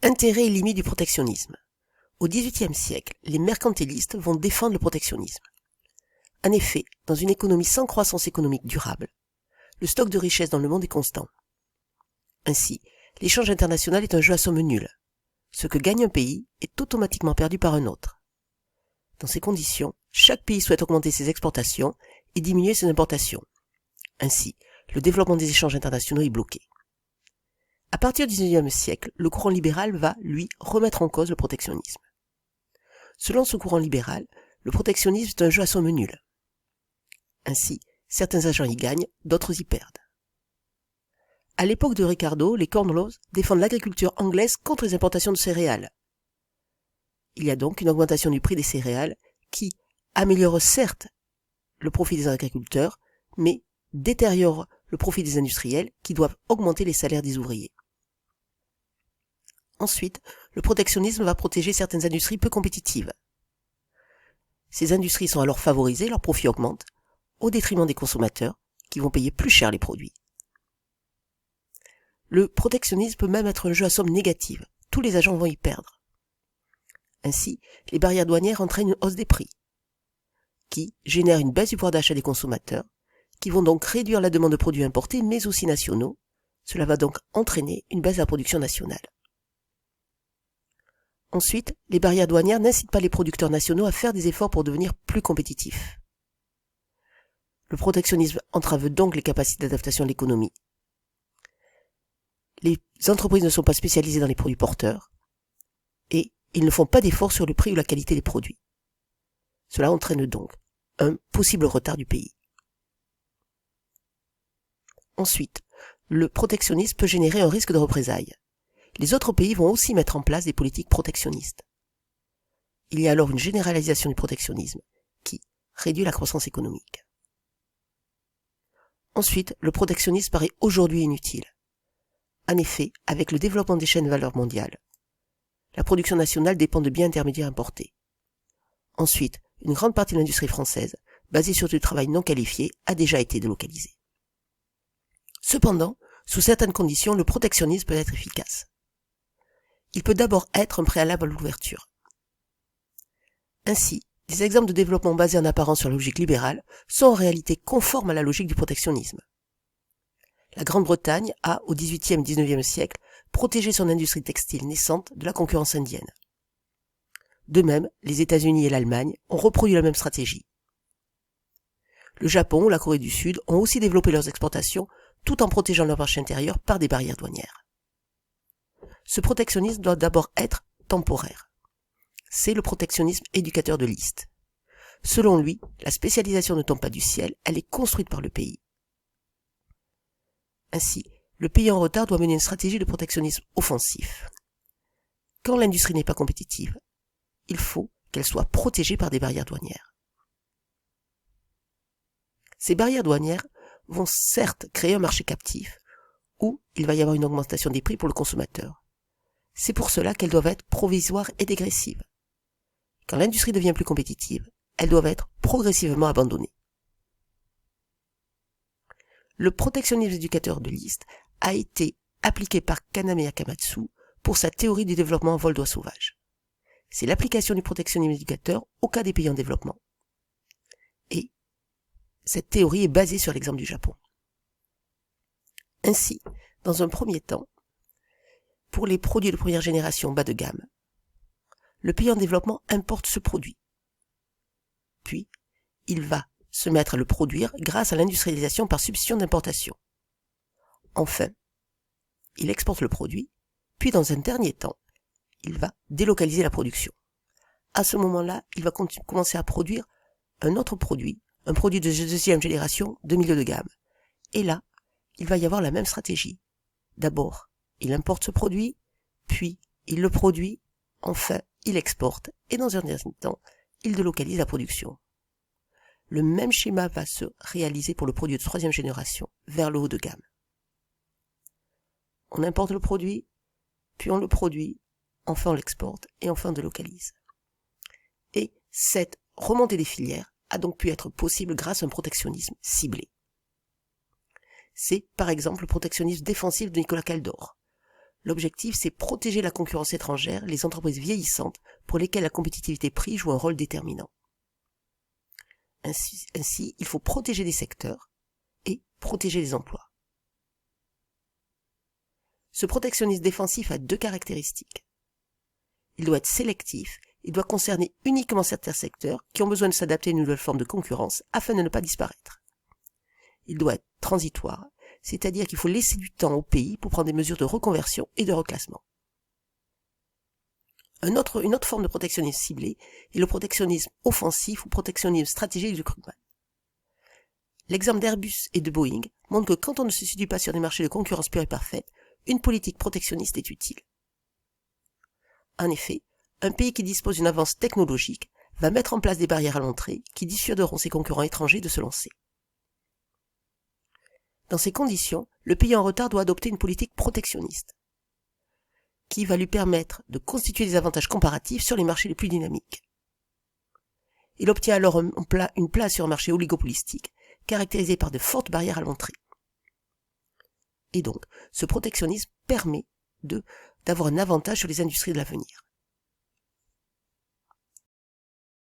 Intérêts et limites du protectionnisme. Au XVIIIe siècle, les mercantilistes vont défendre le protectionnisme. En effet, dans une économie sans croissance économique durable, le stock de richesses dans le monde est constant. Ainsi, l'échange international est un jeu à somme nulle. Ce que gagne un pays est automatiquement perdu par un autre. Dans ces conditions, chaque pays souhaite augmenter ses exportations et diminuer ses importations. Ainsi, le développement des échanges internationaux est bloqué. À partir du XIXe siècle, le courant libéral va, lui, remettre en cause le protectionnisme. Selon ce courant libéral, le protectionnisme est un jeu à somme nulle. Ainsi, certains agents y gagnent, d'autres y perdent. À l'époque de Ricardo, les Corn Laws défendent l'agriculture anglaise contre les importations de céréales. Il y a donc une augmentation du prix des céréales qui améliore certes le profit des agriculteurs, mais détériore le profit des industriels qui doivent augmenter les salaires des ouvriers. Ensuite, le protectionnisme va protéger certaines industries peu compétitives. Ces industries sont alors favorisées, leurs profits augmentent, au détriment des consommateurs qui vont payer plus cher les produits. Le protectionnisme peut même être un jeu à somme négative, tous les agents vont y perdre. Ainsi, les barrières douanières entraînent une hausse des prix, qui génère une baisse du pouvoir d'achat des consommateurs, qui vont donc réduire la demande de produits importés mais aussi nationaux. Cela va donc entraîner une baisse de la production nationale. Ensuite, les barrières douanières n'incitent pas les producteurs nationaux à faire des efforts pour devenir plus compétitifs. Le protectionnisme entrave donc les capacités d'adaptation de l'économie. Les entreprises ne sont pas spécialisées dans les produits porteurs et ils ne font pas d'efforts sur le prix ou la qualité des produits. Cela entraîne donc un possible retard du pays. Ensuite, le protectionnisme peut générer un risque de représailles. Les autres pays vont aussi mettre en place des politiques protectionnistes. Il y a alors une généralisation du protectionnisme qui réduit la croissance économique. Ensuite, le protectionnisme paraît aujourd'hui inutile. En effet, avec le développement des chaînes de valeur mondiales, la production nationale dépend de biens intermédiaires importés. Ensuite, une grande partie de l'industrie française, basée sur du travail non qualifié, a déjà été délocalisée. Cependant, sous certaines conditions, le protectionnisme peut être efficace. Il peut d'abord être un préalable à l'ouverture. Ainsi, des exemples de développement basés en apparence sur la logique libérale sont en réalité conformes à la logique du protectionnisme. La Grande-Bretagne a, au XVIIIe et XIXe siècle, protégé son industrie textile naissante de la concurrence indienne. De même, les États-Unis et l'Allemagne ont reproduit la même stratégie. Le Japon ou la Corée du Sud ont aussi développé leurs exportations tout en protégeant leur marché intérieur par des barrières douanières. Ce protectionnisme doit d'abord être temporaire. C'est le protectionnisme éducateur de List. Selon lui, la spécialisation ne tombe pas du ciel, elle est construite par le pays. Ainsi, le pays en retard doit mener une stratégie de protectionnisme offensif. Quand l'industrie n'est pas compétitive, il faut qu'elle soit protégée par des barrières douanières. Ces barrières douanières vont certes créer un marché captif, où il va y avoir une augmentation des prix pour le consommateur. C'est pour cela qu'elles doivent être provisoires et dégressives. Quand l'industrie devient plus compétitive, elles doivent être progressivement abandonnées. Le protectionnisme éducateur de List a été appliqué par Kaname Akamatsu pour sa théorie du développement en vol d'oies sauvages. C'est l'application du protectionnisme éducateur au cas des pays en développement. Et cette théorie est basée sur l'exemple du Japon. Ainsi, dans un premier temps, pour les produits de première génération bas de gamme, le pays en développement importe ce produit. Puis, il va se mettre à le produire grâce à l'industrialisation par substitution d'importation. Enfin, il exporte le produit, puis dans un dernier temps, il va délocaliser la production. À ce moment-là, il va commencer à produire un autre produit, un produit de deuxième génération de milieu de gamme. Et là, il va y avoir la même stratégie. D'abord, il importe ce produit, puis il le produit, enfin, il exporte, et dans un dernier temps, il délocalise la production. Le même schéma va se réaliser pour le produit de troisième génération, vers le haut de gamme. On importe le produit, puis on le produit, enfin on l'exporte, et enfin on délocalise. Et cette remontée des filières a donc pu être possible grâce à un protectionnisme ciblé. C'est par exemple le protectionnisme défensif de Nicolas Kaldor. L'objectif, c'est protéger la concurrence étrangère, les entreprises vieillissantes pour lesquelles la compétitivité prix joue un rôle déterminant. Ainsi, il faut protéger des secteurs et protéger les emplois. Ce protectionnisme défensif a deux caractéristiques. Il doit être sélectif, il doit concerner uniquement certains secteurs qui ont besoin de s'adapter à une nouvelle forme de concurrence afin de ne pas disparaître. Il doit être transitoire, c'est-à-dire qu'il faut laisser du temps au pays pour prendre des mesures de reconversion et de reclassement. Une autre forme de protectionnisme ciblé est le protectionnisme offensif ou protectionnisme stratégique de Krugman. L'exemple d'Airbus et de Boeing montre que quand on ne se situe pas sur des marchés de concurrence pure et parfaite, une politique protectionniste est utile. En effet, un pays qui dispose d'une avance technologique va mettre en place des barrières à l'entrée qui dissuaderont ses concurrents étrangers de se lancer. Dans ces conditions, le pays en retard doit adopter une politique protectionniste qui va lui permettre de constituer des avantages comparatifs sur les marchés les plus dynamiques. Il obtient alors une place sur un marché oligopolistique caractérisé par de fortes barrières à l'entrée. Et donc, ce protectionnisme permet d'avoir un avantage sur les industries de l'avenir.